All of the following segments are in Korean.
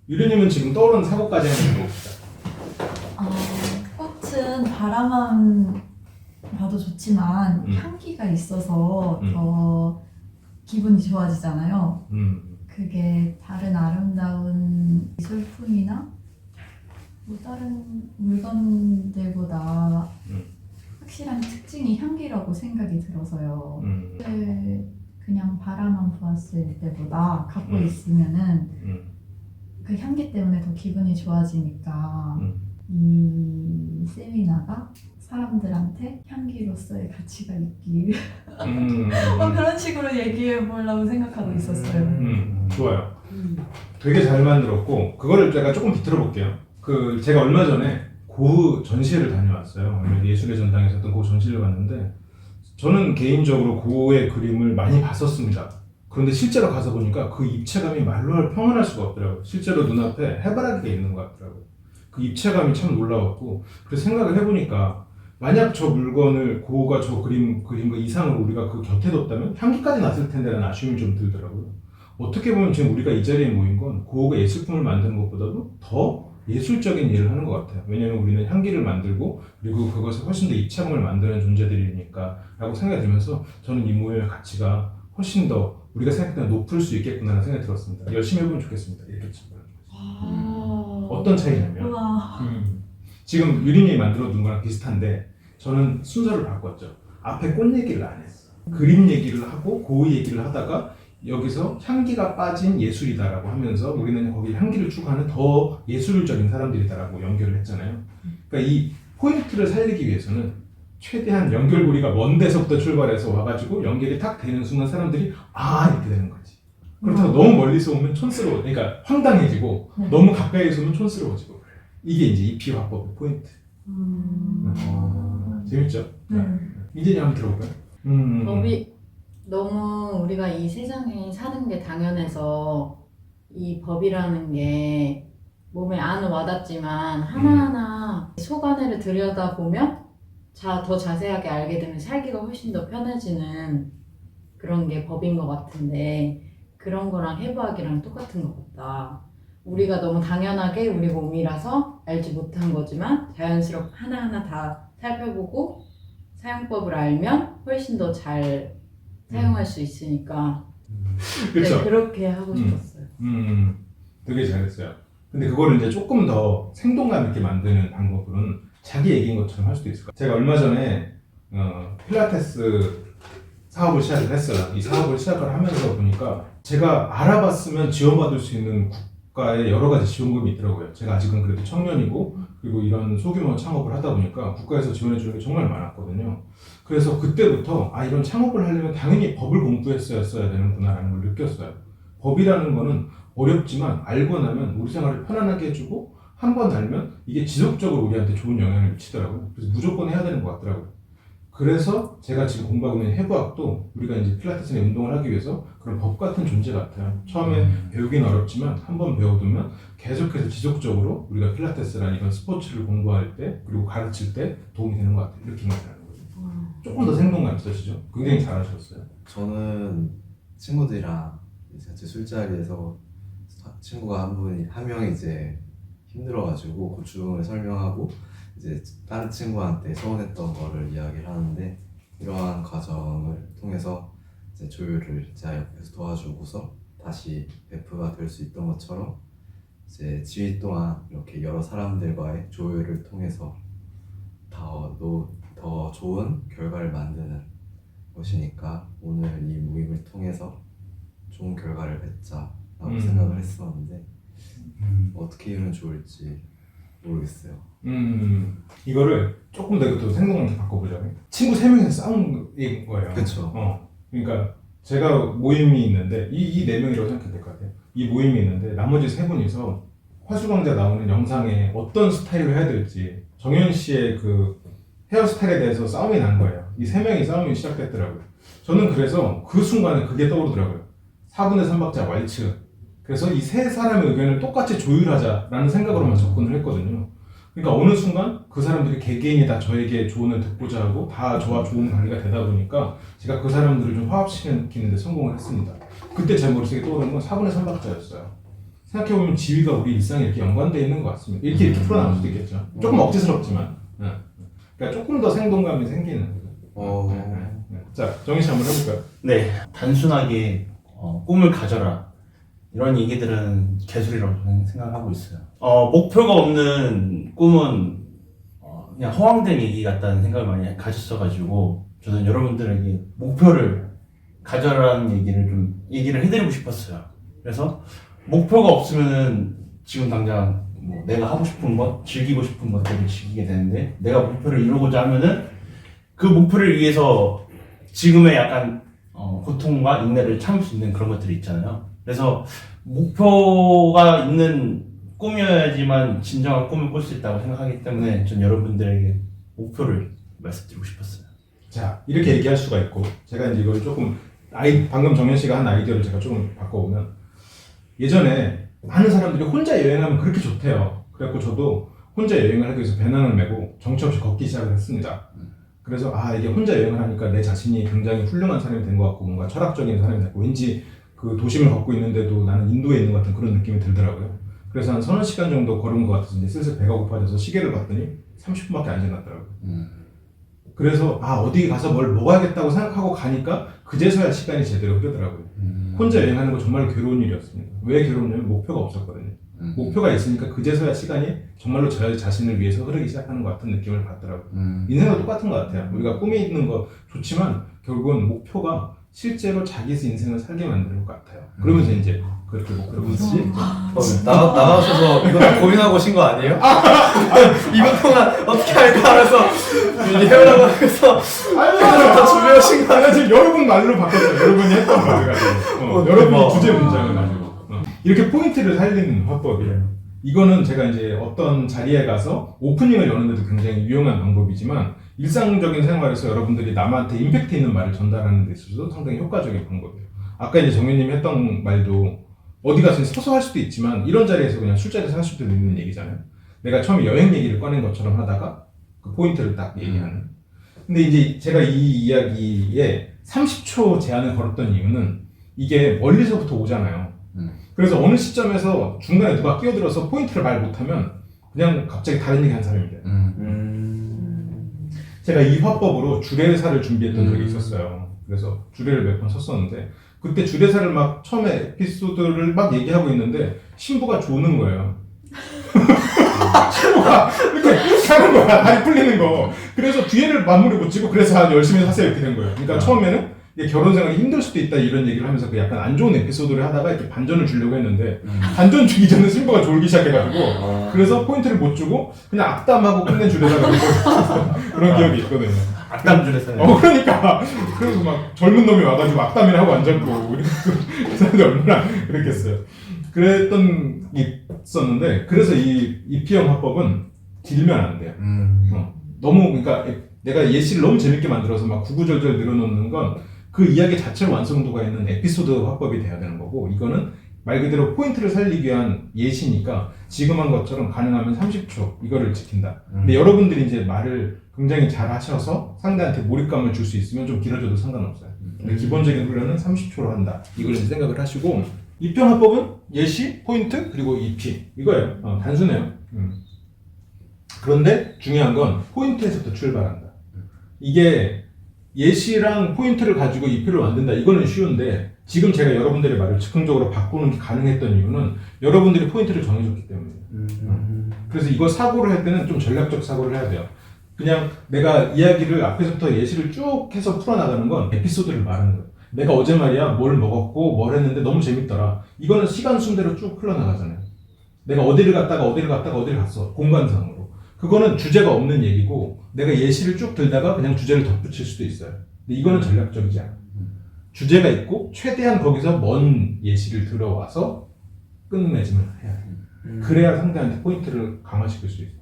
유리님은 지금 떠오르는 사고까지 한번 들어봅시다. 꽃은 바라만 봐도 좋지만 향기가 있어서 더 기분이 좋아지잖아요. 그게 다른 아름다운 미술품이나 뭐 다른 물건들보다 확실한 특징이 향기라고 생각이 들어서요. 그냥 바라만 보았을 때보다 갖고 있으면은 그 향기 때문에 더 기분이 좋아지니까 이 세미나가 사람들한테 향기로서의 가치가 있길 그런 식으로 얘기해 보려고 생각하고 있었어요. 좋아요. 되게 잘 만들었고 그거를 제가 조금 비틀어 볼게요. 제가 얼마 전에 고흐 전시회를 다녀왔어요. 예술의 전당에서 했던 고흐 전시를 갔는데 저는 개인적으로 고흐의 그림을 많이 봤었습니다. 그런데 실제로 가서 보니까 그 입체감이 말로 표현할 수가 없더라고요. 실제로 눈앞에 해바라기가 있는 것 같더라고요. 그 입체감이 참 놀라웠고 그래서 생각을 해보니까 만약 저 물건을 고흐가 저 그린 거 이상으로 우리가 그 곁에 뒀다면 향기까지 났을 텐데라는 아쉬움이 좀 들더라고요. 어떻게 보면 지금 우리가 이 자리에 모인 건 고흐가 예술품을 만드는 것보다도 더 예술적인 일을 하는 것 같아요. 왜냐하면 우리는 향기를 만들고 그리고 그것을 훨씬 더 입체감을 만드는 존재들이니까 라고 생각이 들면서 저는 이 모임의 가치가 훨씬 더 우리가 생각보다 높을 수 있겠구나라는 생각이 들었습니다. 열심히 해보면 좋겠습니다. 이렇게 어떤 차이냐면 지금 유린이 만들어 둔 거랑 비슷한데 저는 순서를 바꿨죠. 앞에 꽃 얘기를 안 했어. 그림 얘기를 하고 고흐 얘기를 하다가 여기서 향기가 빠진 예술이다라고 하면서 우리는 거기 향기를 추구하는 더 예술적인 사람들이다라고 연결을 했잖아요. 그러니까 이 포인트를 살리기 위해서는 최대한 연결고리가 먼 데서부터 출발해서 와가지고 연결이 탁 되는 순간 사람들이 이렇게 되는 거지. 그렇다고 너무 멀리서 오면 촌스러워. 그러니까 황당해지고 너무 가까이서 오면 촌스러워지고. 이게 이제 EP 화법의 포인트. 재밌죠? 이제 한번 들어볼까요? 법이 너무 우리가 이 세상에 사는 게 당연해서 이 법이라는 게 몸에 안 와닿지만 하나하나 속 안에를 들여다보면 더 자세하게 알게 되면 살기가 훨씬 더 편해지는 그런 게 법인 것 같은데 그런 거랑 해부학이랑 똑같은 것 같다. 우리가 너무 당연하게 우리 몸이라서 알지 못한 거지만 자연스럽게 하나하나 다 살펴보고 사용법을 알면 훨씬 더 잘 사용할 수 있으니까 그렇죠. 네, 그렇게 하고 싶었어요. 되게 잘했어요. 근데 그거를 이제 조금 더 생동감 있게 만드는 방법은 자기 얘기인 것처럼 할 수도 있을 것 같아요. 제가 얼마 전에 필라테스 사업을 시작을 했어요. 이 사업을 시작을 하면서 보니까 제가 알아봤으면 지원받을 수 있는 국가의 여러 가지 지원금이 있더라고요. 제가 아직은 그래도 청년이고 그리고 이런 소규모 창업을 하다 보니까 국가에서 지원해 주는 게 정말 많았거든요. 그래서 그때부터 이런 창업을 하려면 당연히 법을 공부했어야 되는구나라는 걸 느꼈어요. 법이라는 거는 어렵지만 알고 나면 우리 생활을 편안하게 해주고 한 번 알면 이게 지속적으로 우리한테 좋은 영향을 미치더라고요. 그래서 무조건 해야 되는 것 같더라고요. 그래서 제가 지금 공부하고 있는 해부학도 우리가 이제 필라테스의 운동을 하기 위해서 그런 법 같은 존재 같아요. 처음에 배우긴 어렵지만 한 번 배워두면 계속해서 지속적으로 우리가 필라테스라는 이런 스포츠를 공부할 때 그리고 가르칠 때 도움이 되는 것 같아요. 이렇게 생각하는 거예요. 조금 더 생동감 있으시죠? 굉장히 잘하셨어요. 저는 친구들이랑 같이 술자리에서 친구가 한 명이 이제 힘들어가지고 고충을 설명하고 이제 다른 친구한테 서운했던 거를 이야기를 하는데 이러한 과정을 통해서 이제 조율을 제가 옆에서 도와주고서 다시 베프가 될 수 있던 것처럼 이제 지휘 또한 이렇게 여러 사람들과의 조율을 통해서 더 좋은 결과를 만드는 것이니까 오늘 이 모임을 통해서 좋은 결과를 맺자라고 생각을 했었는데 어떻게 이루면 좋을지 모르겠어요. 이거를 조금 더 생동감 있게 바꿔보자면 친구 3명이서 싸운 거예요. 그렇죠. 그러니까 제가 모임이 있는데 이 4명이라고 생각해도 될 것 같아요. 이 모임이 있는데 나머지 3분이서 화수강자 나오는 영상에 어떤 스타일을 해야 될지 정현 씨의 그 헤어스타일에 대해서 싸움이 난 거예요. 이 3명이 싸움이 시작됐더라고요. 저는 그래서 그 순간에 그게 떠오르더라고요. 4분의 3박자 왈츠. 그래서 이 세 사람의 의견을 똑같이 조율하자라는 생각으로만 접근을 했거든요. 그러니까 어느 순간 그 사람들이 개개인이 다 저에게 조언을 듣고자 하고 다 저와 좋은 관계가 되다 보니까 제가 그 사람들을 좀 화합시키는 데 성공을 했습니다. 그때 제 머릿속에 떠오르는 건 4분의 3박자였어요. 생각해보면 지위가 우리 일상에 이렇게 연관되어 있는 것 같습니다. 이렇게 풀어나올 수도 있겠죠. 조금 억지스럽지만. 그러니까 조금 더 생동감이 생기는 거죠. 자, 정희 씨 한번 해볼까요? 네, 단순하게 꿈을 가져라 이런 얘기들은 개소리라고 저는 생각하고 있어요. 목표가 없는 꿈은 그냥 허황된 얘기 같다는 생각을 많이 가졌어가지고 저는 여러분들에게 목표를 가져라는 얘기를 해드리고 싶었어요. 그래서 목표가 없으면은 지금 당장 뭐 내가 하고 싶은 것, 즐기고 싶은 것들을 즐기게 되는데 내가 목표를 이루고자 하면은 그 목표를 위해서 지금의 약간 고통과 인내를 참을 수 있는 그런 것들이 있잖아요. 그래서 목표가 있는 꿈이어야지만 진정한 꿈을 꿀 수 있다고 생각하기 때문에 전 여러분들에게 목표를 말씀드리고 싶었어요. 자, 이렇게 얘기할 수가 있고 제가 이제 이걸 조금 방금 정현 씨가 한 아이디어를 제가 조금 바꿔보면 예전에 많은 사람들이 혼자 여행하면 그렇게 좋대요. 그래갖고 저도 혼자 여행을 하기 위해서 배낭을 메고 정처 없이 걷기 시작을 했습니다. 그래서 이게 혼자 여행을 하니까 내 자신이 굉장히 훌륭한 사람이 된 것 같고 뭔가 철학적인 사람이 됐고 왠지 그 도심을 걷고 있는데도 나는 인도에 있는 것 같은 그런 느낌이 들더라고요. 그래서 한 서너 시간 정도 걸은 것 같아서 이제 슬슬 배가 고파져서 시계를 봤더니 30분밖에 안 지났더라고요. 그래서 어디 가서 뭘 먹어야겠다고 생각하고 가니까 그제서야 시간이 제대로 흐르더라고요. 혼자 여행하는 거 정말 괴로운 일이었습니다. 왜 괴로웠냐면 목표가 없었거든요. 목표가 있으니까 그제서야 시간이 정말로 저 자신을 위해서 흐르기 시작하는 것 같은 느낌을 받더라고요. 인생도 똑같은 것 같아요. 우리가 꿈이 있는 거 좋지만 결국은 목표가 실제로 자기 인생을 살게 만드는 것 같아요. 그러면서 이제 그렇게 목표를 있지. 나가셔서 이거 다 고민하고 오신 거 아니에요? 이번 동안 어떻게 할까 알아서 헤어라고 해서 다 준비해 오신 거 아니에요? 지금 여러분 말로 바꿨어요. 여러분이 했던 말을 가지고 여러분이 주제 문장을 가지고 이렇게 포인트를 살리는 화법이에요. 이거는 제가 이제 어떤 자리에 가서 오프닝을 여는데도 굉장히 유용한 방법이지만 일상적인 생활에서 여러분들이 남한테 임팩트 있는 말을 전달하는 데 있어서도 상당히 효과적인 방법이에요. 아까 이제 정현님이 했던 말도 어디 가서 서서 할 수도 있지만 이런 자리에서 그냥 술자리에서 할 수도 있는 얘기잖아요. 내가 처음에 여행 얘기를 꺼낸 것처럼 하다가 그 포인트를 딱 얘기하는. 근데 이제 제가 이 이야기에 30초 제한을 걸었던 이유는 이게 멀리서부터 오잖아요. 그래서 어느 시점에서 중간에 누가 끼어들어서 포인트를 말 못하면 그냥 갑자기 다른 얘기 한 사람이 돼요. 제가 이 화법으로 주례사를 준비했던 적이 있었어요. 그래서 주례를 몇 번 썼었는데 그때 주례사를 막 처음에 에피소드를 막 얘기하고 있는데 신부가 조는 거예요. 신부가 이렇게 하는 거야. 다리 풀리는 거. 그래서 뒤에를 마무리 못 지고 그래서 열심히 사세요 이렇게 된 거예요. 그러니까 처음에는 결혼 생활이 힘들 수도 있다 이런 얘기를 하면서 그 약간 안 좋은 에피소드를 하다가 이렇게 반전을 주려고 했는데 반전 주기 전에 신부가 졸기 시작해가지고 그래서 포인트를 못 주고 그냥 악담하고 끝낸 주례사가 그런 기억이 있거든요. 악담 주례사. 그러니까 그래서 막 젊은 놈이 와가지고 악담이라 하고 앉았고 그 사람들이 얼마나 그랬겠어요. 그랬던 게 있었는데 그래서 이 이피형 화법은 길면 안 돼요. 너무 그러니까 내가 예시를 너무 재밌게 만들어서 막 구구절절 늘어놓는 건 그 이야기 자체로 완성도가 있는 에피소드 화법이 돼야 되는 거고 이거는 말 그대로 포인트를 살리기 위한 예시니까 지금 한 것처럼 가능하면 30초 이거를 지킨다. 근데 여러분들이 이제 말을 굉장히 잘 하셔서 상대한테 몰입감을 줄 수 있으면 좀 길어져도 상관없어요. 근데 기본적인 훈련은 30초로 한다. 이걸 이제 생각을 하시고 이평 화법은 예시, 포인트, 그리고 EP 이거예요. 단순해요. 그런데 중요한 건 포인트에서부터 출발한다. 이게 예시랑 포인트를 가지고 EP를 만든다. 이거는 쉬운데 지금 제가 여러분들의 말을 즉흥적으로 바꾸는 게 가능했던 이유는 여러분들이 포인트를 정해줬기 때문이에요. 그래서 이거 사고를 할 때는 좀 전략적 사고를 해야 돼요. 그냥 내가 이야기를 앞에서부터 예시를 쭉 해서 풀어나가는 건 에피소드를 말하는 거예요. 내가 어제 말이야 뭘 먹었고 뭘 했는데 너무 재밌더라. 이거는 시간 순대로 쭉 흘러나가잖아요. 내가 어디를 갔다가 어디를 갔어. 공간상으로. 그거는 주제가 없는 얘기고 내가 예시를 쭉 들다가 그냥 주제를 덧붙일 수도 있어요. 근데 이거는 전략적이지 않아. 주제가 있고 최대한 거기서 먼 예시를 들어와서 끝맺음을 해야 돼. 그래야 상대한테 포인트를 강화시킬 수 있어.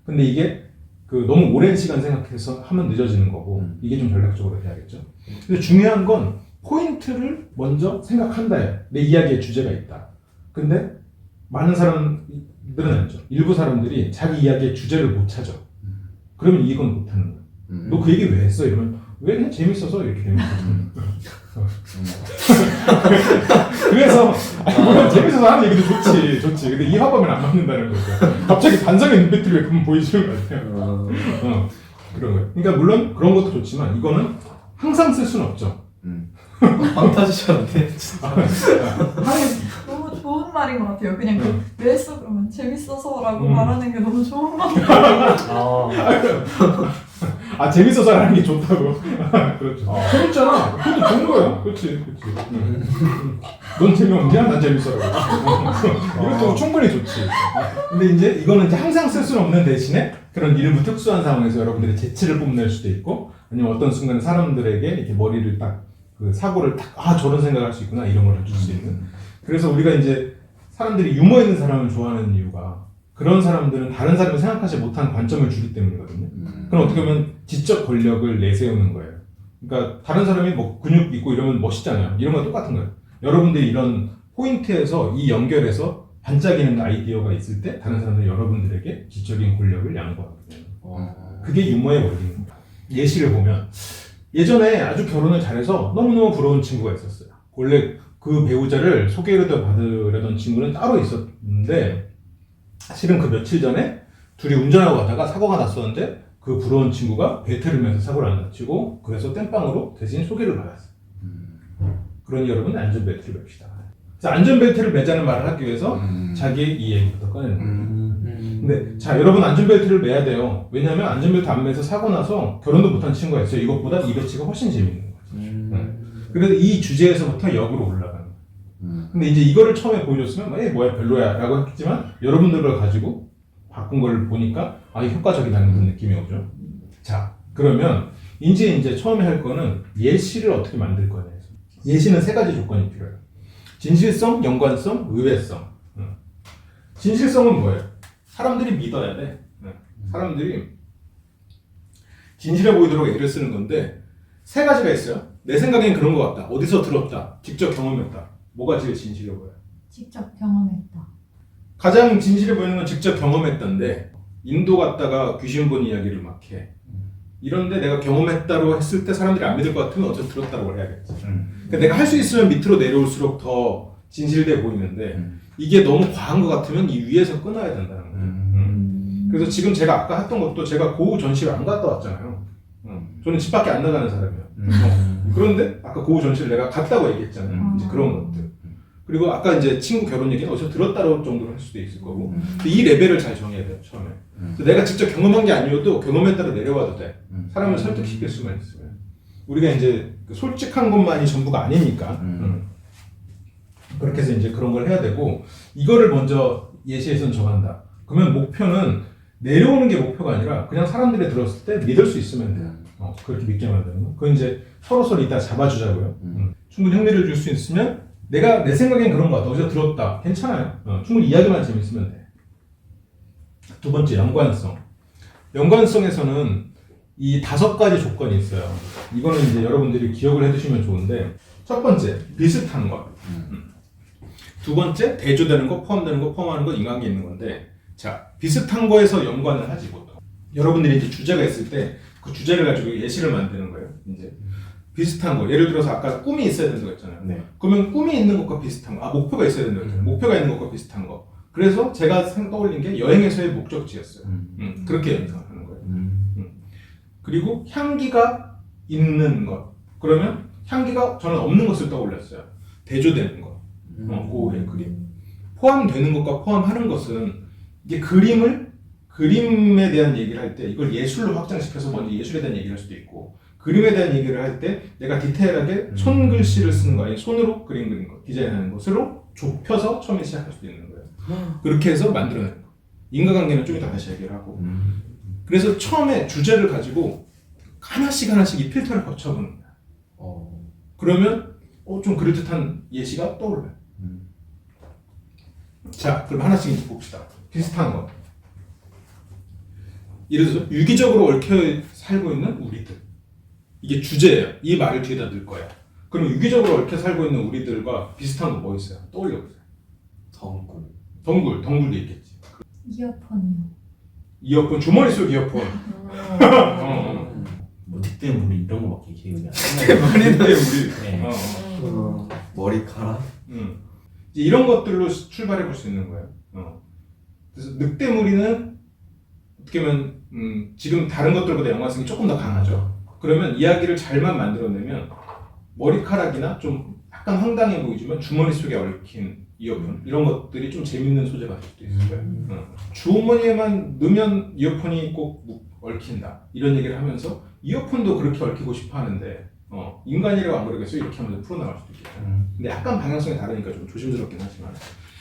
근데 이게 그 너무 오랜 시간 생각해서 하면 늦어지는 거고 이게 좀 전략적으로 해야겠죠. 근데 중요한 건 포인트를 먼저 생각한다예요. 내 이야기에 주제가 있다. 근데 많은 사람들은 아니죠. 일부 사람들이 자기 이야기의 주제를 못 찾아. 그러면 이건 못하는 거야. 너 그 얘기 왜 했어? 이러면 왜 그냥 재밌어서 이렇게 되는 거죠. 그래서 아니 물론 재밌어서 하는 얘기도 좋지. 근데 이 화법은 안 맞는다는 거죠. 갑자기 반성의 눈빛들이 왜 그만 보이시는 것 같아요. 그런 거예요. 그러니까 물론 그런 것도 좋지만 이거는 항상 쓸 수는 없죠. 빵 터지셨는데 너무 좋은 말인 것 같아요. 그냥 왜 했어 그러면 재밌어서라고 음. 말하는 게 너무 좋은 것 같아요. 아 재밌어서 하는 게 좋다고. 그렇죠. 재밌잖아. 그것도 좋은 거야. 그렇지. 넌 재미없냐? 난 재밌어요. 이것도 충분히 좋지. 근데 이제 이거는 이제 항상 쓸 수는 없는 대신에 그런 일부 특수한 상황에서 여러분들의 재치를 뽐낼 수도 있고, 아니면 어떤 순간에 사람들에게 이렇게 머리를 딱 그 사고를 딱 저런 생각할 수 있구나 이런 걸 해줄 수 있는. 그래서 우리가 이제 사람들이 유머 있는 사람을 좋아하는 이유가 그런 사람들은 다른 사람이 생각하지 못한 관점을 주기 때문이거든요. 그럼 어떻게 보면 지적 권력을 내세우는 거예요. 그러니까 다른 사람이 뭐 근육 있고 이러면 멋있잖아요. 이런 건 똑같은 거예요. 여러분들이 이런 포인트에서 이 연결해서 반짝이는 아이디어가 있을 때 다른 사람들이 여러분들에게 지적인 권력을 양보하게 되는 거예요. 그게 유머의 원리입니다. 예시를 보면 예전에 아주 결혼을 잘해서 너무너무 부러운 친구가 있었어요. 원래 그 배우자를 소개를 받으려던 친구는 따로 있었는데 실은 그 며칠 전에 둘이 운전하고 가다가 사고가 났었는데 그 부러운 친구가 배 틀으면서 사고를 안 다치고 그래서 땜빵으로 대신 소개를 받았어요. 그러니 여러분 안전벨트를 맵시다. 그래서 안전벨트를 매자는 말을 하기 위해서 자기의 이 얘기부터 꺼내는 거예요. 근데 자 여러분 안전벨트를 매야 돼요. 왜냐하면 안전벨트 안 매서 사고 나서 결혼도 못한 친구가 있어요. 이것보다 이 배치가 훨씬 재밌는 거죠. 그래서 이 주제에서부터 역으로 올라가는 거예요. 근데 이제 이거를 처음에 보여줬으면 뭐야 별로야 라고 했지만 여러분들을 가지고 바꾼 걸 보니까 이게 효과적이다는 그런 느낌이 오죠. 자 그러면 이제 처음에 할 거는 예시를 어떻게 만들 거냐. 예시는 세 가지 조건이 필요해요. 진실성, 연관성, 의외성. 진실성은 뭐예요? 사람들이 믿어야 돼. 사람들이 진실해 보이도록 애를 쓰는 건데 세 가지가 있어요. 내 생각엔 그런 것 같다. 어디서 들었다. 직접 경험했다. 뭐가 제일 진실해 보여요? 직접 경험했다. 가장 진실해 보이는 건 직접 경험했다인데 인도 갔다가 귀신 본 이야기를 막 해. 이런데 내가 경험했다고 했을 때 사람들이 안 믿을 것 같으면 어차피 들었다고 해야겠지. 그러니까 내가 할 수 있으면 밑으로 내려올수록 더 진실돼 보이는데 이게 너무 과한 것 같으면 이 위에서 끊어야 된다는 거예요. 그래서 지금 제가 아까 했던 것도 제가 고우 전시를 안 갔다 왔잖아요. 저는 집 밖에 안 나가는 사람이에요. 그런데 아까 고우 전시를 내가 갔다고 얘기했잖아요. 이제 그런 것들. 그리고 아까 이제 친구 결혼 얘기는 어디서 들었다로 정도로 할 수도 있을 거고 이 레벨을 잘 정해야 돼요 처음에. 그래서 내가 직접 경험한 게 아니어도 경험에 따라 내려와도 돼. 사람을 설득시킬 수만 있으면. 우리가 이제 솔직한 것만이 전부가 아니니까 그렇게 해서 이제 그런 걸 해야 되고 이거를 먼저 예시에서는 정한다. 그러면 목표는 내려오는 게 목표가 아니라 그냥 사람들이 들었을 때 믿을 수 있으면 돼요. 그렇게 믿게 만드는 거. 그건 이제 서로 이따 잡아주자고요. 충분히 흥미를 줄 수 있으면 내가 내 생각엔 그런 거 같아. 어디서 들었다. 괜찮아요. 충분히 이야기만 재밌으면 돼. 두 번째, 연관성. 연관성에서는 이 5가지 조건이 있어요. 이거는 이제 여러분들이 기억을 해두시면 좋은데 첫 번째, 비슷한 것. 두 번째, 대조되는 거, 포함되는 거, 포함하는 거, 인관계 있는 건데 자, 비슷한 거에서 연관을 하지 보통. 여러분들이 이제 주제가 있을 때 그 주제를 가지고 예시를 만드는 거예요. 이제 비슷한 거. 예를 들어서 아까 꿈이 있어야 된다고 했잖아요. 네. 그러면 꿈이 있는 것과 비슷한 거. 목표가 있어야 된다고 했잖아요. 목표가 있는 것과 비슷한 거. 그래서 제가 떠올린 게 여행에서의 목적지였어요. 그렇게 연상하는 거예요. 그리고 향기가 있는 것. 그러면 향기가 저는 없는 것을 떠올렸어요. 대조되는 것. 고의 그림. 포함되는 것과 포함하는 것은 이게 그림에 대한 얘기를 할 때 이걸 예술로 확장시켜서 먼저 예술에 대한 얘기를 할 수도 있고 그림에 대한 얘기를 할 때 내가 디테일하게 손글씨를 쓰는 거 아니면 손으로 그림 그리는 거, 디자인하는 것으로 좁혀서 처음에 시작할 수도 있는 거예요. 그렇게 해서 만들어내는 거. 인과관계는 좀 이따 다시 얘기를 하고 그래서 처음에 주제를 가지고 하나씩 이 필터를 거쳐보는 거야. 그러면 좀 그럴듯한 예시가 떠올라요. 자, 그럼 하나씩 이제 봅시다. 비슷한 거. 예를 들어서 유기적으로 얽혀 살고 있는 우리들. 이게 주제예요. 이 말을 뒤에다 넣을 거야. 그럼 유기적으로 얽혀 살고 있는 우리들과 비슷한 거 뭐 있어요? 떠올려보세요. 덩굴도 있겠지. 이어폰이요. 이어폰, 주머니 속 이어폰. 늑대무리 이런 거밖에 기억이 안 나요. 말인데 우리. 네. 머리카락? 이제 이런 것들로 출발해 볼 수 있는 거예요. 그래서 늑대무리는 어떻게 보면 지금 다른 것들보다 연관성이 조금 더 강하죠. 그러면 이야기를 잘만 만들어내면 머리카락이나 좀 약간 황당해 보이지만 주머니 속에 얽힌 이어폰 이런 것들이 좀 재밌는 소재가 될 수도 있을 거예요. 주머니에만 넣으면 이어폰이 꼭 얽힌다 이런 얘기를 하면서 이어폰도 그렇게 얽히고 싶어 하는데 인간이라고 안 그러겠어요? 이렇게 하면서 풀어나갈 수도 있겠죠. 근데 약간 방향성이 다르니까 좀 조심스럽긴 하지만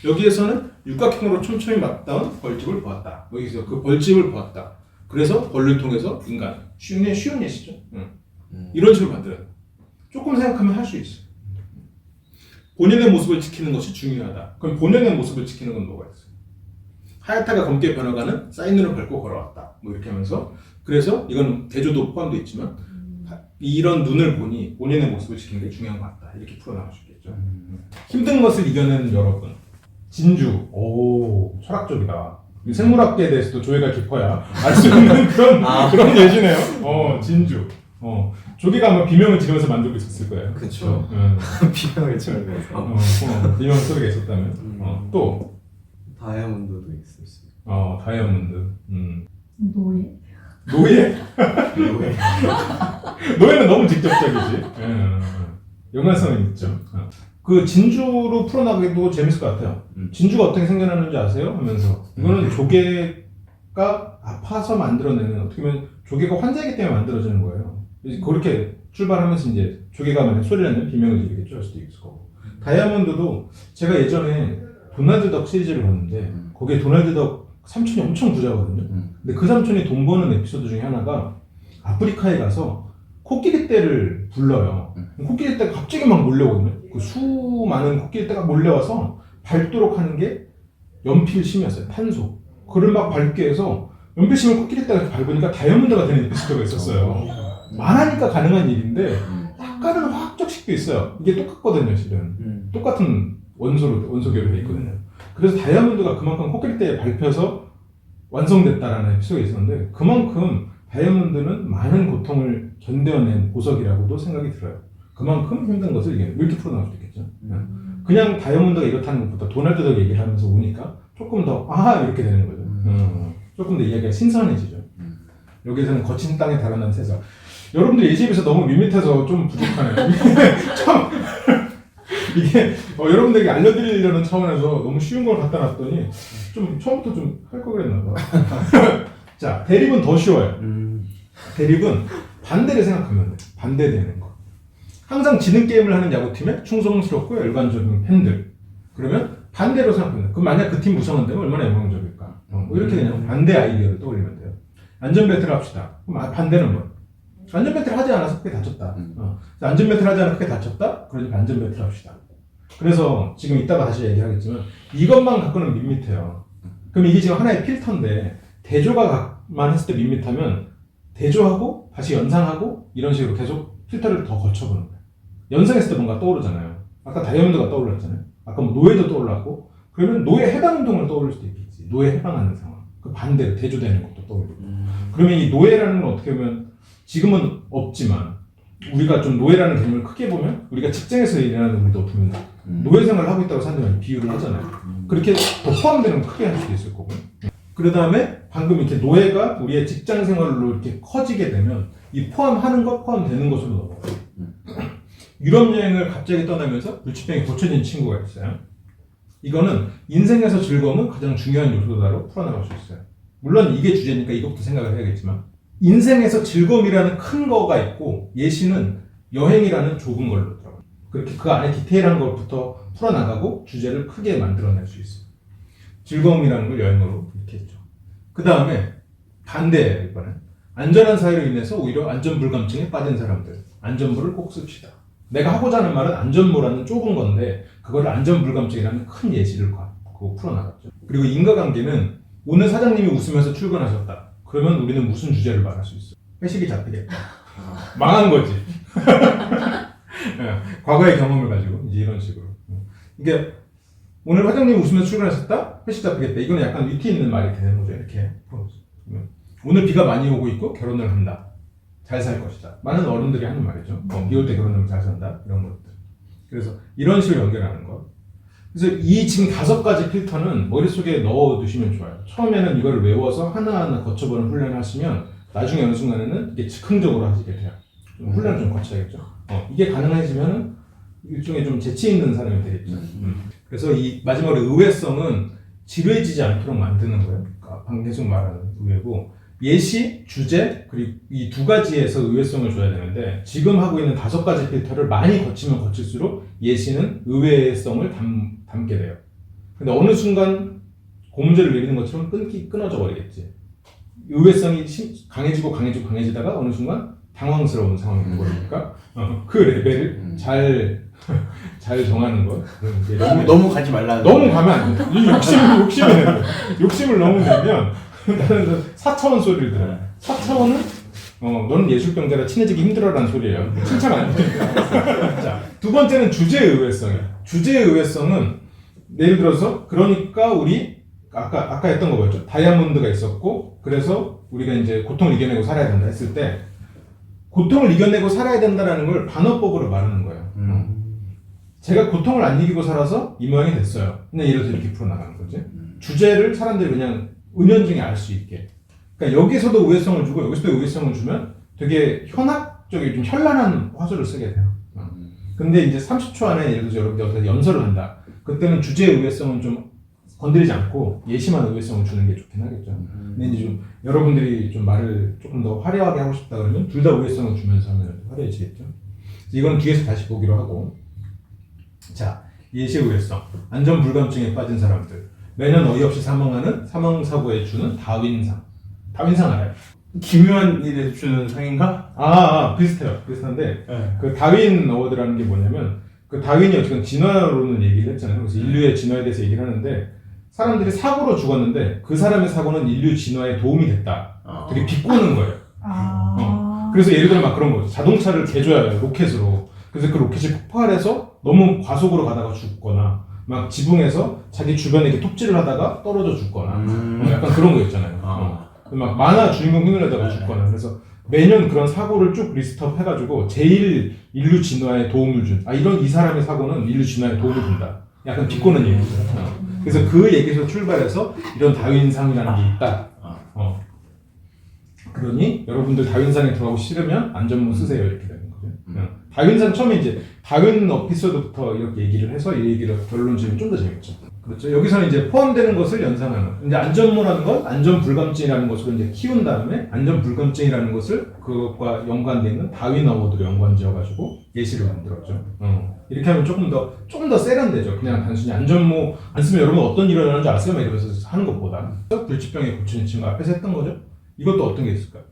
여기에서는 육각형으로 촘촘히 맞닿은 벌집을 보았다. 여기서 그 벌집을 보았다. 그래서 벌을 통해서 인간 쉬운 예시죠. 이런 식으로 만들어야 돼. 조금 생각하면 할 수 있어요. 본인의 모습을 지키는 것이 중요하다. 그럼 본연의 모습을 지키는 건 뭐가 있어요? 하얗다가 검게 변화가는 사인눈을 밟고 걸어왔다. 뭐 이렇게 하면서 그래서 이건 대조도 포함되어 있지만 이런 눈을 보니 본인의 모습을 지키는 게 중요한 것 같다. 이렇게 풀어나갈 수 있겠죠. 힘든 것을 이겨내는 여러분. 진주. 오, 철학적이다. 생물학계에 대해서도 조예가 깊어야 알 수 있는 그런 예시네요. 진주. 조개가 아마 비명을 지르면서 만들고 있었을 거예요. 그쵸. 비명을 지르면서. 비명 소리가 있었다면. 또 다이아몬드도 있을 수 있고. 다이아몬드. 노예. 노예? 노예. 노예는 너무 직접적이지. 연관성은 있죠. 그 진주로 풀어나가기도 재밌을 것 같아요. 진주가 어떻게 생겨나는지 아세요? 하면서 이거는 조개가 아파서 만들어내는 어떻게 보면 조개가 환자이기 때문에 만들어지는 거예요. 그렇게 출발하면서 이제 조개가 만약 소리를 내면 비명을 지르겠죠. 할 수도 있을 거고. 다이아몬드도 제가 예전에 도널드 덕 시리즈를 봤는데 거기에 도널드 덕 삼촌이 엄청 부자거든요. 근데 그 삼촌이 돈 버는 에피소드 중에 하나가 아프리카에 가서 코끼리떼를 불러요. 코끼리떼가 갑자기 막 몰려오거든요. 그 수많은 코끼리떼가 몰려와서 밟도록 하는 게 연필심이었어요. 탄소. 그를 막 밟게 해서 연필심을 코끼리떼가 이렇게 밟으니까 다이아몬드가 되는 에피소드가 있었어요. 말하니까 가능한 일인데 약간은 화학적 식도 있어요. 이게 똑같거든요, 실은. 똑같은 원소계로 되어 있거든요. 그래서 다이아몬드가 그만큼 코끼리떼에 밟혀서 완성됐다라는 에피소드가 있었는데 그만큼 다이아몬드는 많은 고통을 견뎌낸 보석이라고도 생각이 들어요. 그만큼 힘든 것을 이렇게 풀어나갈 수 있겠죠. 그냥 다이아몬드가 이렇다는 것보다 도널드 덕 얘기를 하면서 오니까 조금 더 이렇게 되는 거죠. 조금 더 이야기가 신선해지죠. 여기서는 거친 땅에 달아난 세상. 여러분들 이 집에서 너무 밋밋해서 좀 부족하네요. 참 이게 여러분들에게 알려드리려는 차원에서 너무 쉬운 걸 갖다 놨더니 좀 처음부터 좀 할 거 그랬나 봐. 자, 대립은 더 쉬워요. 대립은 반대를 생각하면 돼. 반대되는 거. 항상 지는 게임을 하는 야구팀에 충성스럽고 열관적인 팬들. 그러면 반대로 생각하면 돼. 그럼 만약 그 팀 우승한다면 얼마나 영광적일까? 뭐 이렇게 그냥 반대 아이디어를 떠올리면 돼요. 안전벨트를 합시다. 그럼 반대는 뭐? 안전벨트를 하지 않아서 크게 다쳤다. 안전벨트를 하지 않아서 크게 다쳤다? 그러니까 안전벨트를 합시다. 그래서 지금 이따가 다시 얘기하겠지만 이것만 갖고는 밋밋해요. 그럼 이게 지금 하나의 필터인데 대조가만 했을 때 밋밋하면 대조하고 다시 연상하고 이런 식으로 계속 필터를 더 거쳐보는 거예요. 연상했을 때 뭔가 떠오르잖아요. 아까 다이아몬드가 떠올랐잖아요. 아까 뭐 노예도 떠올랐고 그러면 노예 해방 운동을 떠올릴 수도 있겠지. 노예 해방하는 상황. 그 반대로 대조되는 것도 떠올리고. 그러면 이 노예라는 건 어떻게 보면 지금은 없지만 우리가 좀 노예라는 개념을 크게 보면 우리가 직장에서 일하는 우리도 어떻게 보면 노예 생활을 하고 있다고 사람들이 비유를 하잖아요. 그렇게 더 포함되는 크게 할 수도 있을 거고. 그 다음에 방금 이렇게 노예가 우리의 직장 생활로 이렇게 커지게 되면 이 포함하는 것, 포함되는 것으로 넘어가요. 유럽 여행을 갑자기 떠나면서 물치병에 고쳐진 친구가 있어요. 이거는 인생에서 즐거움은 가장 중요한 요소다로 풀어나갈 수 있어요. 물론 이게 주제니까 이것부터 생각을 해야겠지만 인생에서 즐거움이라는 큰 거가 있고 예시는 여행이라는 좁은 걸로 들어가요. 그렇게 그 안에 디테일한 것부터 풀어나가고 주제를 크게 만들어낼 수 있어요. 즐거움이라는 걸 여행으로 이렇게 했죠. 그 다음에 반대 이번엔 안전한 사회로 인해서 오히려 안전불감증에 빠진 사람들. 안전부를 꼭 씁시다. 내가 하고자 하는 말은 안전부라는 좁은 건데 그걸 안전불감증이라는 큰 예시를 갖고 풀어나갔죠. 그리고 인과관계는 오늘 사장님이 웃으면서 출근하셨다. 그러면 우리는 무슨 주제를 말할 수 있어? 회식이 잡히겠다. 망한 거지. 과거의 경험을 가지고 이제 이런 식으로. 이게 오늘 사장님이 웃으면서 출근하셨다? 회식 잡히겠다. 이거는 약간 위트 있는 말이 되는 거죠. 이렇게. 오늘 비가 많이 오고 있고 결혼을 한다. 잘 살 것이다. 많은 어른들이 하는 말이죠. 비올 때 결혼하면 잘 산다. 이런 것들. 그래서 이런 식으로 연결하는 것. 그래서 이 지금 5가지 필터는 머릿속에 넣어두시면 좋아요. 처음에는 이걸 외워서 하나하나 거쳐보는 훈련을 하시면 나중에 어느 순간에는 이게 즉흥적으로 하시게 돼요. 훈련을 좀 거쳐야겠죠. 이게 가능해지면 일종의 좀 재치 있는 사람이 되겠죠. 그래서 이 마지막으로 의외성은 지루해지지 않도록 만드는 거예요. 방금 계속 말하는 의외고, 예시, 주제, 그리고 이 2가지에서 의외성을 줘야 되는데, 지금 하고 있는 5가지 필터를 많이 거치면 거칠수록 예시는 의외성을 담게 돼요. 근데 어느 순간 고문제를 내리는 것처럼 끊어져 버리겠지. 의외성이 강해지다가 어느 순간 당황스러운 상황이 되버리니까 그 레벨을 잘 정하는 거. 너무 가지 말라는. 너무 가면 안 돼. 욕심을 너무 내면 나는 4차원 소리를 들어요. 4차원은 너는 예술병자라 친해지기 힘들어라는 소리예요. 칭찬 안 됩니다. 자, 2번째는 주제의 의외성이에요. 주제의 의외성은 예를 들어서 그러니까 우리 아까 했던 거 뭐였죠? 다이아몬드가 있었고, 그래서 우리가 이제 고통을 이겨내고 살아야 된다 했을 때, 고통을 이겨내고 살아야 된다라는 걸 반어법으로 말하는 거예요. 제가 고통을 안 이기고 살아서 이 모양이 됐어요. 그냥 예를 들어서 이렇게 풀어나가는 거지. 주제를 사람들이 그냥 은연중에 알 수 있게. 그러니까 여기서도 우회성을 주고 여기서도 우회성을 주면 되게 현학적인 좀 현란한 화술을 쓰게 돼요. 근데 이제 30초 안에 예를 들어서 여러분들 여기서 연설을 한다. 그때는 주제의 우회성은 좀 건드리지 않고 예시만 우회성을 주는 게 좋긴 하겠죠. 근데 이제 좀 여러분들이 좀 말을 조금 더 화려하게 하고 싶다 그러면 둘 다 우회성을 주면서 하면 화려해지겠죠. 이건 뒤에서 다시 보기로 하고. 자, 예시의 우회성. 안전불감증에 빠진 사람들. 매년 어이없이 사망하는 사망사고에 주는 다윈상. 다윈상 알아요? 기묘한 일에 주는 상인가? 비슷해요. 비슷한데, 네. 그 다윈 어워드라는 게 뭐냐면, 그 다윈이 어쨌든 진화론을 얘기를 했잖아요. 그래서 인류의 진화에 대해서 얘기를 하는데, 사람들이 사고로 죽었는데, 그 사람의 사고는 인류 진화에 도움이 됐다. 되게 비꼬는 거예요. 그래서 예를 들어 막 그런 거죠. 자동차를 개조해요. 로켓으로. 그래서 그 로켓이 폭발해서 너무 과속으로 가다가 죽거나, 막 지붕에서 자기 주변에 이렇게 톱질을 하다가 떨어져 죽거나, 약간 그런 거 있잖아요. 막 만화 주인공 흉내내다가 죽거나. 그래서 매년 그런 사고를 쭉 리스트업 해가지고 제일 인류 진화에 도움을 준, 이 사람의 사고는 인류 진화에 도움을 준다. 약간 비꼬는 얘기죠. 그래서 그 얘기에서 출발해서 이런 다윈상이라는 게 있다. 그러니 여러분들 다윈상에 들어가고 싫으면 안전모 쓰세요. 이렇게 되는 거죠. 다윈상 처음에 이제 다윈 에피소드부터 이렇게 얘기를 해서 이 얘기를 결론 지으면 좀 더 재밌죠. 그렇죠. 여기서는 이제 포함되는 것을 연상하는. 이제 안전모라는 건 안전불감증이라는 것으로 이제 키운 다음에 안전불감증이라는 것을 그것과 연관되어 있는 다윈 어워드로 연관지어가지고 예시를 만들었죠. 이렇게 하면 조금 더 세련되죠. 그냥 단순히 안전모 안 쓰면 여러분 어떤 일이 일어나는지 아세요? 막 이러면서 하는 것보다. 불치병에 고치는 친구 앞에서 했던 거죠. 이것도 어떤 게 있을까요?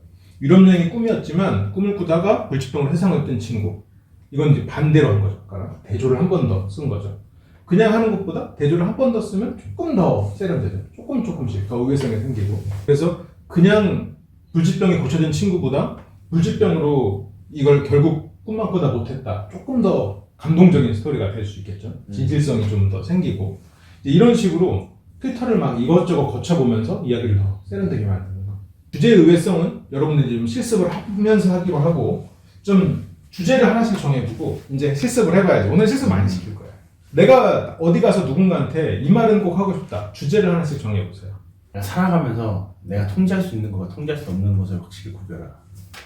유럽 여행이 꿈이었지만 꿈을 꾸다가 불치병으로 세상을 뜬 친구. 이건 이제 반대로 한 거죠. 그러니까 대조를 한 번 더 쓴 거죠. 그냥 하는 것보다 대조를 한 번 더 쓰면 조금 더 세련되죠. 조금씩 더 의외성이 생기고. 그래서 그냥 불치병에 고쳐진 친구보다 불치병으로 이걸 결국 꿈만 꾸다 못했다. 조금 더 감동적인 스토리가 될 수 있겠죠. 진실성이 좀 더 생기고. 이런 식으로 필터를 막 이것저것 거쳐보면서 이야기를 더 세련되게 만드는 거. 주제의 의외성은 여러분들이 좀 실습을 하면서 하기로 하고, 좀 주제를 하나씩 정해두고 이제 실습을 해봐야지. 오늘 실습 많이 시킬 거예요. 내가 어디 가서 누군가한테 이 말은 꼭 하고 싶다. 주제를 하나씩 정해보세요. 살아가면서 내가 통제할 수 있는 것과 통제할 수 없는 것을 확실히 구별하라.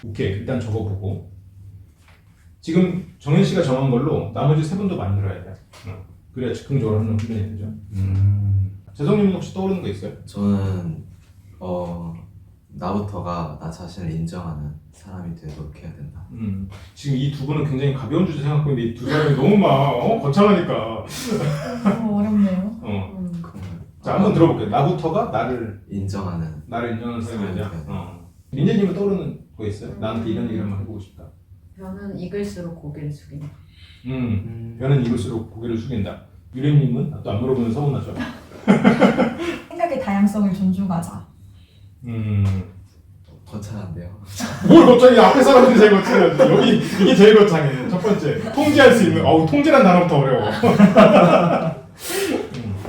오케이, 일단 적어보고. 지금 정현 씨가 정한 걸로 나머지 3분도 만들어야 돼. 그래야 즉흥적으로 하는 훈련이 되죠. 재성님은 혹시 떠오르는 거 있어요? 저는 나부터가 나 자신을 인정하는 사람이 되도록 해야 된다. 지금 이 2분은 굉장히 가벼운 주제 생각하고 있는데 이 2 사람이 너무 막 거창하니까. 너무 어렵네요. 자, 한번 들어볼게요. 나부터가 나를 인정하는 사람이 되자. 민재님은 떠오르는 거 있어요? 나한테 이런 얘기를 한번 해보고 싶다. 저는 익을수록 고개를 숙인다. 변은 익을수록 고개를 숙인다. 유림님은 또 안 물어보면 서운하죠. 생각의 다양성을 존중하자. 거창한데요. 뭘 거창해? 앞에 사람들이 제일 거창해야지. 여기 이게 제일 거창해. 첫 번째, 통제할 수 있는. 통제란 단어부터 어려워.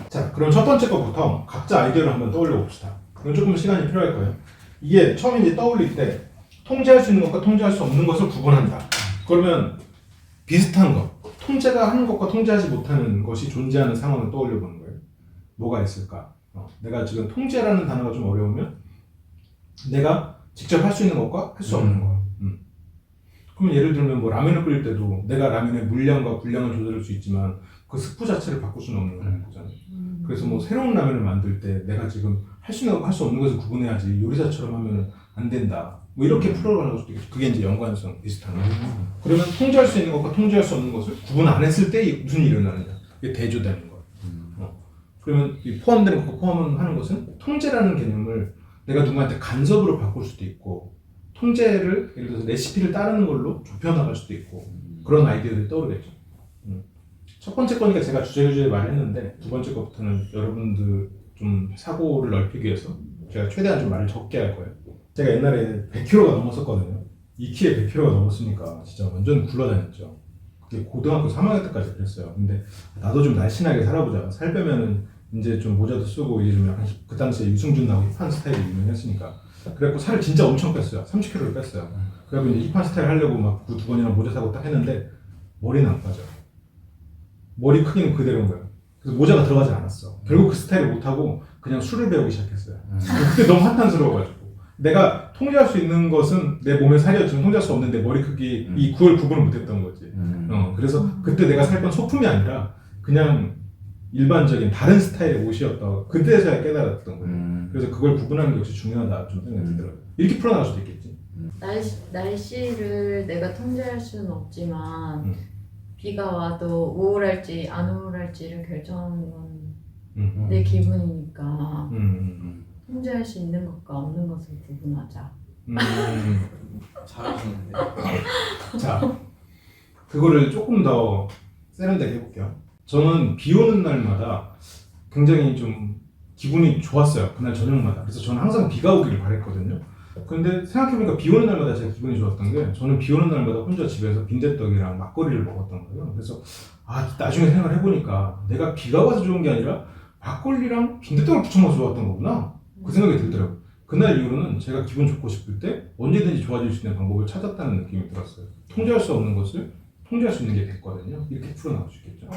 자, 그럼 첫 번째 것부터 각자 아이디어를 한번 떠올려 봅시다. 이건 조금 시간이 필요할 거예요. 이게 처음에 이제 떠올릴 때 통제할 수 있는 것과 통제할 수 없는 것을 구분한다. 그러면 비슷한 것, 통제가 하는 것과 통제하지 못하는 것이 존재하는 상황을 떠올려 보는 거예요. 뭐가 있을까? 내가 지금 통제라는 단어가 좀 어려우면 내가 직접 할 수 있는 것과 할 수 없는 것. 그러면 예를 들면 뭐 라면을 끓일 때도 내가 라면의 물량과 분량을 조절할 수 있지만 그 스프 자체를 바꿀 수는 없는 거잖아요. 그래서 뭐 새로운 라면을 만들 때 내가 지금 할 수 있는 것과 할 수 없는 것을 구분해야지 요리사처럼 하면 안 된다. 뭐 이렇게 풀어가는 것도 있겠죠. 그게 이제 연관성 비슷한 거. 그러면 통제할 수 있는 것과 통제할 수 없는 것을 구분 안 했을 때 무슨 일이 일어나느냐. 이게 대조되는 거예요. 그러면 이 포함되는 것과 포함하는 것은 통제라는 개념을 내가 누구한테 간섭으로 바꿀 수도 있고 통제를 예를 들어서 레시피를 따르는 걸로 좁혀나갈 수도 있고 그런 아이디어들이 떠오르겠죠. 첫 번째 거니까 제가 주제주제 말을 했는데 두 번째 거부터는 여러분들 좀 사고를 넓히기 위해서 제가 최대한 좀 말을 적게 할 거예요. 제가 옛날에 100kg가 넘었었거든요. 2kg에 100kg가 넘었으니까 진짜 완전 굴러다녔죠. 그게 고등학교 3학년 때까지 그랬어요. 근데 나도 좀 날씬하게 살아보자. 살 빼면은 이제 좀 모자도 쓰고 이제 좀 약간 그 당시에 유승준 나오고 힙한 스타일이 유명했으니까 그래갖고 살을 진짜 엄청 뺐어요. 30kg를 뺐어요. 그래갖고 이제 힙한 스타일 하려고 막 그 2번이나 모자 사고 딱 했는데 머리는 안 빠져. 머리 크기는 그대로인 거예요. 그래서 모자가 들어가지 않았어. 결국 그 스타일을 못하고 그냥 술을 배우기 시작했어요. 그때 너무 한탄스러워가지고 내가 통제할 수 있는 것은 내 몸의 살이었지만 통제할 수 없는 내 머리 크기 이 그걸 구분을 못했던 거지. 그래서 그때 내가 살 건 소품이 아니라 그냥 일반적인 다른 스타일의 옷이었다. 그때서야 깨달았던 거예요. 그래서 그걸 구분하는 게 역시 중요하다 좀 생각이 들더라고요. 이렇게 풀어나갈 수도 있겠지. 날씨를 내가 통제할 수는 없지만 비가 와도 우울할지 안 우울할지를 결정하는 건 내 기분이니까 통제할 수 있는 것과 없는 것을 구분하자. 잘하시는데. 자, 그거를 조금 더 세련되게 해볼게요. 저는 비 오는 날마다 굉장히 좀 기분이 좋았어요. 그날 저녁마다. 그래서 저는 항상 비가 오기를 바랬거든요. 근데 생각해보니까 비 오는 날마다 제가 기분이 좋았던 게 저는 비 오는 날마다 혼자 집에서 빈대떡이랑 막걸리를 먹었던 거예요. 그래서 나중에 생각을 해보니까 내가 비가 와서 좋은 게 아니라 막걸리랑 빈대떡을 부쳐 먹어서 좋았던 거구나. 그 생각이 들더라고요. 그날 이후로는 제가 기분 좋고 싶을 때 언제든지 좋아질 수 있는 방법을 찾았다는 느낌이 들었어요. 통제할 수 없는 것을 통제할 수 있는 게 됐거든요. 이렇게 풀어나갈 수 있겠죠.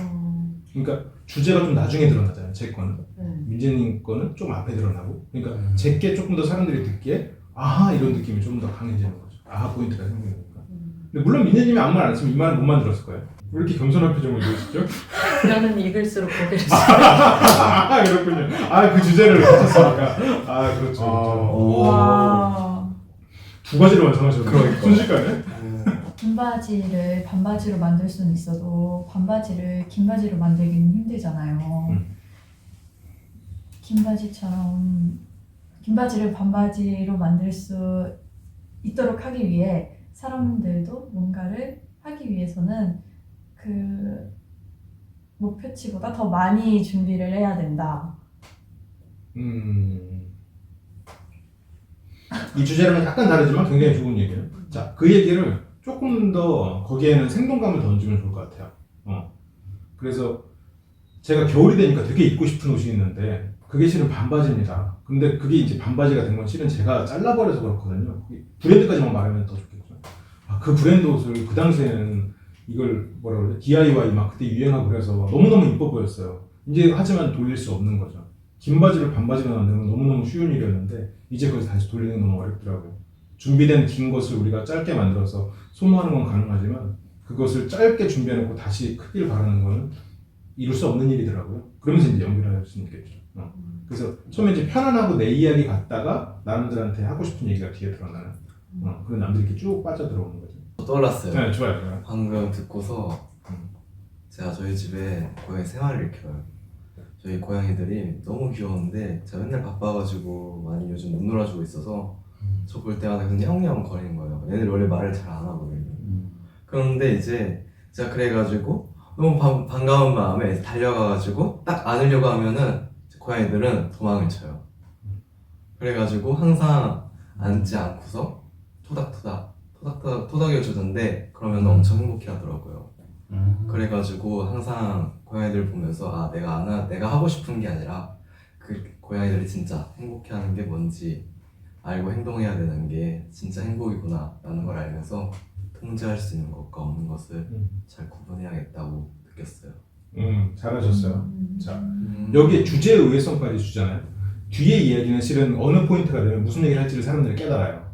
그러니까 주제가 좀 나중에 드러나잖아요. 제 거는. 민재님 거는 좀 앞에 드러나고. 그러니까 제게 조금 더 사람들이 듣기에 아하 이런 느낌이 좀 더 강해지는 거죠. 아하 포인트가 생기니까. 근데 물론 민재님이 아무 말 안 했으면 이 말은 못 만들었을 거예요. 왜 이렇게 겸손한 표정을 지으시죠? 나는 읽을수록 고개를 그렇군요. 그 주제를 가졌으니까. 그렇죠. 와. 두 가지를 완성하셨네요. 그러니까. 순식간에. 긴 바지를 반바지로 만들 수는 있어도 반바지를 긴 바지로 만들기는 힘들잖아요. 긴 바지를 반바지로 만들 수 있도록 하기 위해 사람들도 뭔가를 하기 위해서는 그 목표치보다 더 많이 준비를 해야 된다. 이 주제랑은 약간 다르지만 굉장히 좋은 얘기예요. 자, 그 얘기를 조금 더 거기에는 생동감을 던지면 좋을 것 같아요. 그래서 제가 겨울이 되니까 되게 입고 싶은 옷이 있는데 그게 실은 반바지입니다. 근데 그게 이제 반바지가 된 건 실은 제가 잘라버려서 그렇거든요. 브랜드까지만 말하면 더 좋겠죠. 그 브랜드 옷을 그 당시에는 이걸 뭐라 그러죠? DIY 막 그때 유행하고 그래서 너무너무 이뻐 보였어요. 이제 하지만 돌릴 수 없는 거죠. 긴 바지를 반바지로 만드는 건 너무너무 쉬운 일이었는데 이제 그걸 다시 돌리는 건 너무 어렵더라고요. 준비된 긴 것을 우리가 짧게 만들어서 소모하는 건 가능하지만 그것을 짧게 준비해놓고 다시 크기를 바라는 거는 이룰 수 없는 일이더라고요. 그러면서 이제 연결할 수 있겠죠. 그래서 처음에 이제 편안하고 내 이야기 같다가 남들한테 하고 싶은 얘기가 뒤에 드러나는 그런 남들이 이렇게 쭉 빠져들어오는 거죠. 떠올랐어요. 네, 좋아요. 방금 듣고서 제가 저희 집에 고양이 3마리를 키워요. 저희 고양이들이 너무 귀여운데 제가 맨날 바빠가지고 많이 요즘 못 놀아주고 있어서 저 볼 때마다 그냥 형형 거리는 거예요. 얘들 원래 말을 잘 안 하거든요. 그런데 이제 제가 그래가지고 너무 반가운 마음에 달려가가지고 딱 안으려고 하면은 고양이들은 도망을 쳐요. 그래가지고 항상 앉지 않고서 토닥여 주던데 그러면 엄청 행복해 하더라고요. 그래가지고 항상 고양이들 보면서 내가 하고 싶은 게 아니라 그 고양이들이 진짜 행복해 하는 게 뭔지 알고 행동해야 되는 게 진짜 행복이구나 라는 걸 알면서 통제할 수 있는 것과 없는 것을 잘 구분해야겠다고 느꼈어요. 잘하셨어요. 자, 여기에 주제의 의외성까지 주잖아요. 뒤에 이야기는 실은 어느 포인트가 되면 무슨 얘기를 할지를 사람들이 깨달아요.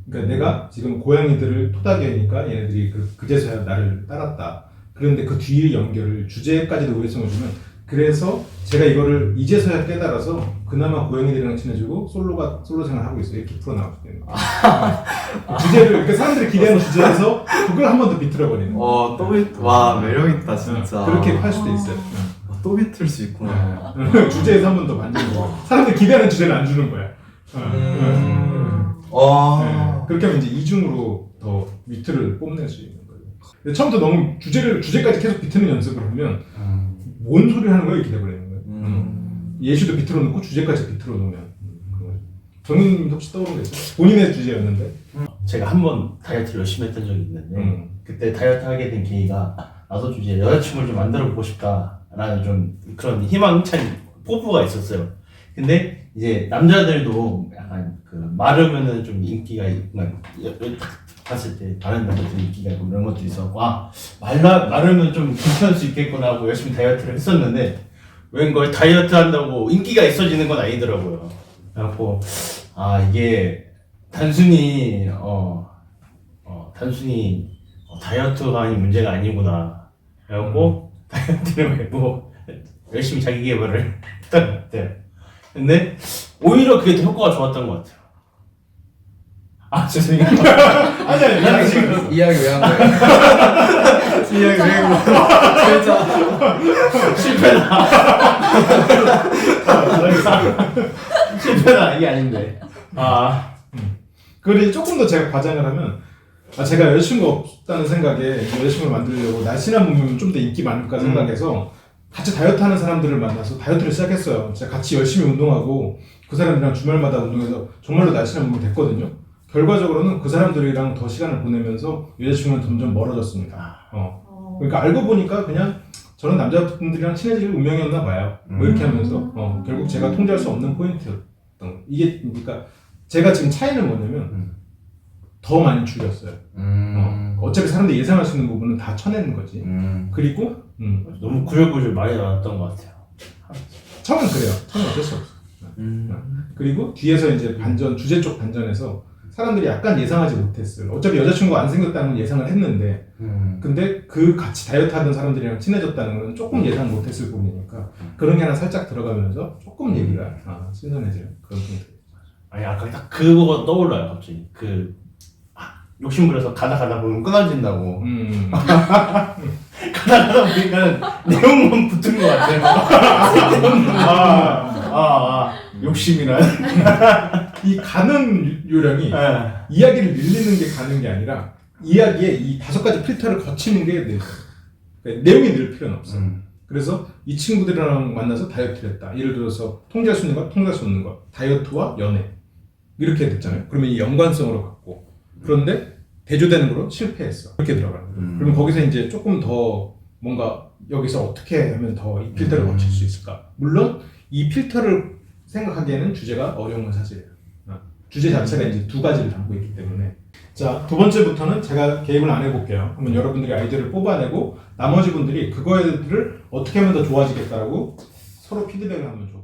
그러니까 내가 지금 고양이들을 토닥이니까 얘네들이 그제서야 나를 따랐다. 그런데 그 뒤에 연결을 주제까지도 의외성을 주면 그래서 제가 이거를 이제서야 깨달아서 그나마 고양이들이랑 친해지고 솔로 생활하고 있어요. 이렇게 풀어나가게 되는 거예요. 주제를 그러니까 사람들이 기대하는 주제에서 그걸 한 번 더 비틀어버리는 거예요. 와 매력있다 진짜. 그렇게 할 수도 있어요. 또 비틀 수 있구나. 주제에서 한 번 더 만지는 거예요. 사람들이 기대하는 주제를 안 주는 거야. 그렇게 하면 이제 이중으로 더 위트를 뽐낼 수 있는 거예요. 근데 처음부터 너무 주제까지 계속 비트는 연습을 하면 뭔 소리 하는 거야 이렇게 돼버리는 거예요. 예시도 비틀어 놓고 주제까지 비틀어 놓으면 그런 거죠. 정윤님 혹시 떠오르는 게 있어요? 본인의 주제였는데. 제가 한 번 다이어트를 열심히 했던 적이 있는데 그때 다이어트 하게 된 계기가 나도 이제 여자친구를 좀 만들어 보고 싶다라는 좀 그런 희망찬 포부가 있었어요. 근데 이제 남자들도 약간 그 마르면은 좀 인기가 여기 딱 봤을 때 다른 남자들 인기가 있고 이런 것도 있었고 마르면 좀 괜찮을 수 있겠구나 하고 열심히 다이어트를 했었는데 웬걸 다이어트 한다고 인기가 있어지는 건 아니더라고요. 그래갖고 이게 단순히 다이어트가 문제가 아니구나. 그래갖고 다이어트를 뭐 열심히 자기 개발을 했던 것 같아요. 근데 오히려 그게 더 효과가 좋았던 것 같아요. 죄송해요. 아니 지금 이야기 왜 한 거예요? 이야기 왜 한 거예요? 실패다 이게 아닌데. 그런데 조금 더 제가 과장을 하면 제가 여자친구가 없다는 생각에 여자친구를 만들려고 날씬한 몸이면 좀 더 인기 많을까 생각해서 같이 다이어트 하는 사람들을 만나서 다이어트를 시작했어요. 제가 같이 열심히 운동하고 그 사람들이랑 주말마다 운동해서 정말로 날씬한 몸이 됐거든요. 결과적으로는 그 사람들이랑 더 시간을 보내면서 여자친구는 점점 멀어졌습니다. 그러니까 알고 보니까 그냥 저는 남자분들이랑 친해질 운명이었나 봐요. 뭐 이렇게 하면서 결국 제가 통제할 수 없는 포인트였던 이게 그러니까 제가 지금 차이는 뭐냐면 더 많이 줄였어요. 어차피 사람들이 예상할 수 있는 부분은 다 쳐내는 거지. 그리고 너무 구질구질 많이 나왔던 것 같아요. 처음엔 그래요. 처음엔 어쩔 수 없어. 그리고 뒤에서 이제 주제 쪽 반전에서 사람들이 약간 예상하지 못했어요. 어차피 여자친구가 안 생겼다는 건 예상을 했는데 근데 그 같이 다이어트 하던 사람들이랑 친해졌다는 건 조금 예상 못했을 부분이니까 그런 게 하나 살짝 들어가면서 조금 얘기가 신선해져요. 그런 포인트. 아까 딱 그거 떠올라요 갑자기. 욕심부려서 가다 보면 끊어진다고. 가다 보니까 내용만 붙은 것 같아요. 욕심이란. 이 가는 요령이 이야기를 밀리는 게 가는 게 아니라 이야기에 이 5가지 필터를 거치는 게 늘. 그러니까 내용이 늘 필요는 없어. 그래서 이 친구들이랑 만나서 다이어트를 했다. 예를 들어서 통제할 수 있는 것, 통제할 수 없는 것. 다이어트와 연애. 이렇게 됐잖아요. 그러면 이 연관성으로 갖고. 그런데 대조되는 거로 실패했어. 이렇게 들어가는 거예요. 그러면 거기서 이제 조금 더 뭔가 여기서 어떻게 하면 더 이 필터를 거칠 수 있을까? 물론 이 필터를 생각하기에는 주제가 어려운 건 사실이에요. 주제 자체가 이제 2가지를 담고 있기 때문에. 자, 2번째부터는 제가 개입을 안 해볼게요. 그러면 여러분들이 아이디어를 뽑아내고 나머지 분들이 그거를 어떻게 하면 더 좋아지겠다라고 서로 피드백을 한번 줘.